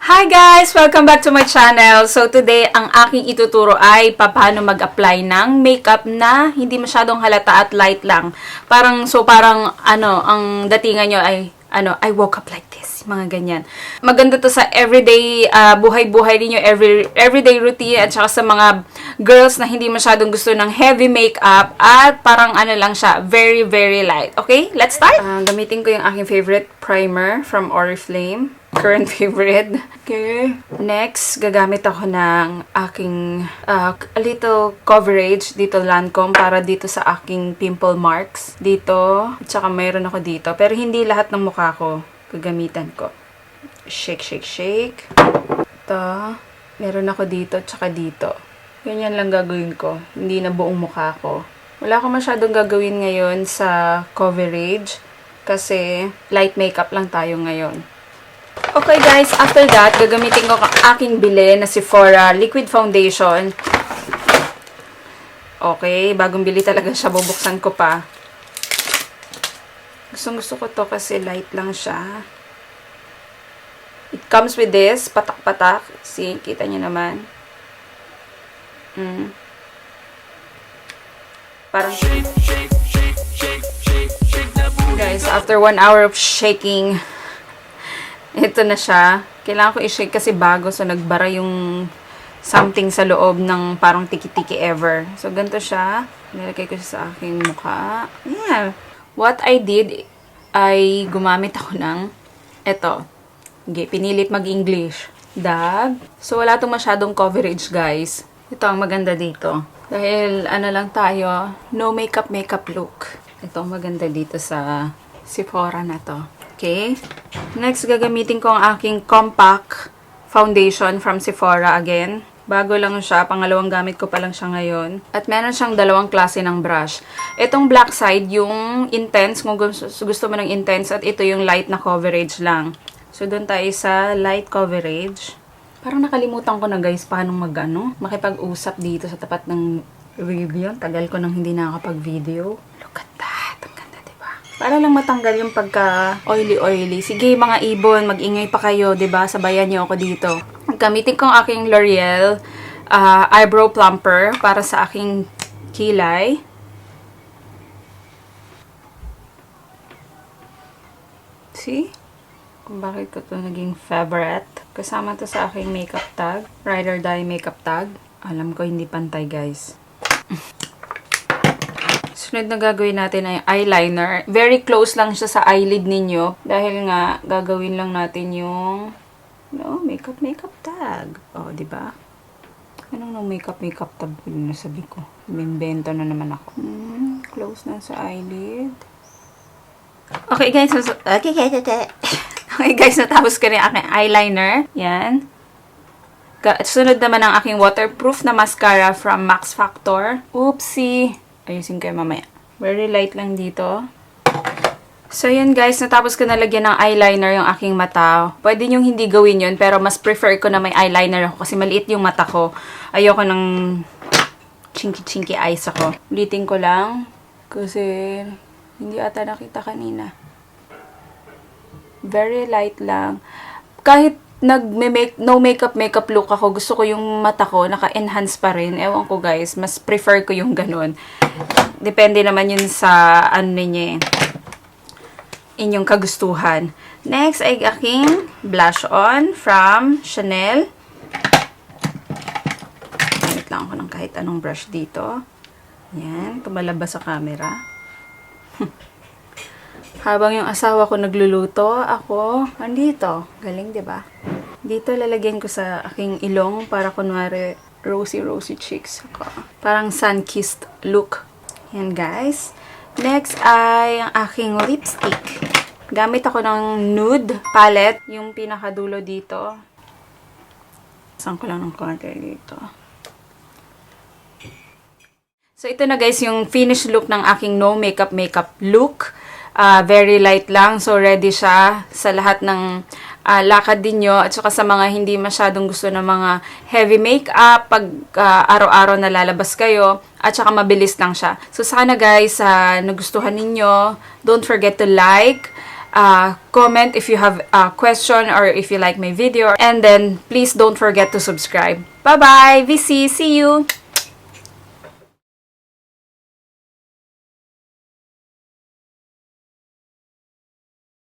Hi guys! Welcome back to my channel. So today, ang aking ituturo ay paano mag-apply ng makeup na hindi masyadong halata at light lang. Parang ang datingan nyo ay I woke up like this. Mga ganyan. Maganda to sa everyday buhay-buhay ninyo, everyday routine at saka sa mga girls na hindi masyadong gusto ng heavy makeup at parang lang siya, very very light. Okay? Let's start! Gamitin ko yung aking favorite primer from Oriflame. Current favorite. Okay. Next, gagamit ako ng aking a little coverage dito Lancome para dito sa aking pimple marks. Dito. At saka mayroon ako dito. Pero hindi lahat ng mukha ko gagamitan ko. Shake, shake, shake. Ito. Meron ako dito at saka dito. Ganyan lang gagawin ko. Hindi na buong mukha ko. Wala akong masyadong gagawin ngayon sa coverage kasi light makeup lang tayo ngayon. Okay guys, after that, gagamitin ko ang aking bili na Sephora Liquid Foundation. Okay, bagong bili talaga siya, bubuksan ko pa. Gusto ko to kasi light lang siya. It comes with this, patak-patak. See, kita nyo naman. Parang guys, after 1 hour of shaking, ito na siya. Kailangan ko i-shake kasi bago. So, nagbara yung something sa loob ng parang tiki-tiki ever. So, ganito siya. Nilagay ko siya sa aking mukha. Yeah. What I did ay gumamit ako ng ito. Okay, pinilit mag-English. Dab. So, wala itong masyadong coverage, guys. Ito ang maganda dito. Dahil, lang tayo, no makeup look. Ito ang maganda dito sa Sephora na to. Okay. Next, gagamitin ko ang aking compact foundation from Sephora again. Bago lang siya. Pangalawang gamit ko pa lang siya ngayon. At meron siyang dalawang klase ng brush. Itong black side, yung intense, kung gusto mo ng intense, at ito yung light na coverage lang. So, doon tayo sa light coverage. Parang nakalimutan ko na guys, paano makipag-usap dito sa tapat ng review. Tagal ko nang hindi nakakapag-video. Look at that. Para lang matanggal yung pagka oily. Sige mga ibon, mag-ingay pa kayo, 'di ba? Sabayan niyo ako dito. Gamitin ko ang aking L'Oreal eyebrow plumper para sa aking kilay. See? Kung bakit ko 'to naging favorite. Kasama 'to sa aking makeup tag, Ride or Die makeup tag. Alam ko hindi pantay, guys. Sunod na gagawin natin ay eyeliner. Very close lang siya sa eyelid ninyo. Dahil nga, gagawin lang natin yung makeup tag. O, diba? Anong makeup tag? Yung nasabi ko. Mimbento na naman ako. Close na sa eyelid. Okay, guys. Okay, guys. Natapos ko na yung aking eyeliner. Yan. Sunod naman ang aking waterproof na mascara from Max Factor. Oopsie! Ayusin ko mamaya. Very light lang dito. So, yun guys. Natapos ko nalagyan ng eyeliner yung aking mata. Pwede nyo hindi gawin yun, pero mas prefer ko na may eyeliner ako kasi maliit yung mata ko. Ayoko ng chinky eyes ako. Ulitin ko lang kasi hindi ata nakita kanina. Very light lang. Kahit no makeup look ako, gusto ko yung mata ko naka-enhance pa rin. Ewan ko guys, mas prefer ko yung ganun. Depende naman yun sa inyong kagustuhan. Next ay aking blush on from Chanel. Gamit lang ako ng kahit anong brush dito. Yan, tumalabas sa camera. Habang yung asawa ko nagluluto, ako andito. Galing, 'di ba? Dito lalagyan ko sa aking ilong para kunwari rosy cheeks ako. Parang sun-kissed look. Yan, guys. Next ay ang aking lipstick. Gamit ako ng nude palette, yung pinakadulo dito. Saan ko lang ng konti dito. So ito na guys yung finished look ng aking no makeup look. Very light lang. So, ready siya sa lahat ng lakad din nyo. At saka sa mga hindi masyadong gusto ng mga heavy makeup, pag araw-araw na lalabas kayo. At saka mabilis lang siya. So, sana guys, nagustuhan ninyo. Don't forget to like, comment if you have a question or if you like my video. And then, please don't forget to subscribe. Bye-bye! VC, see you!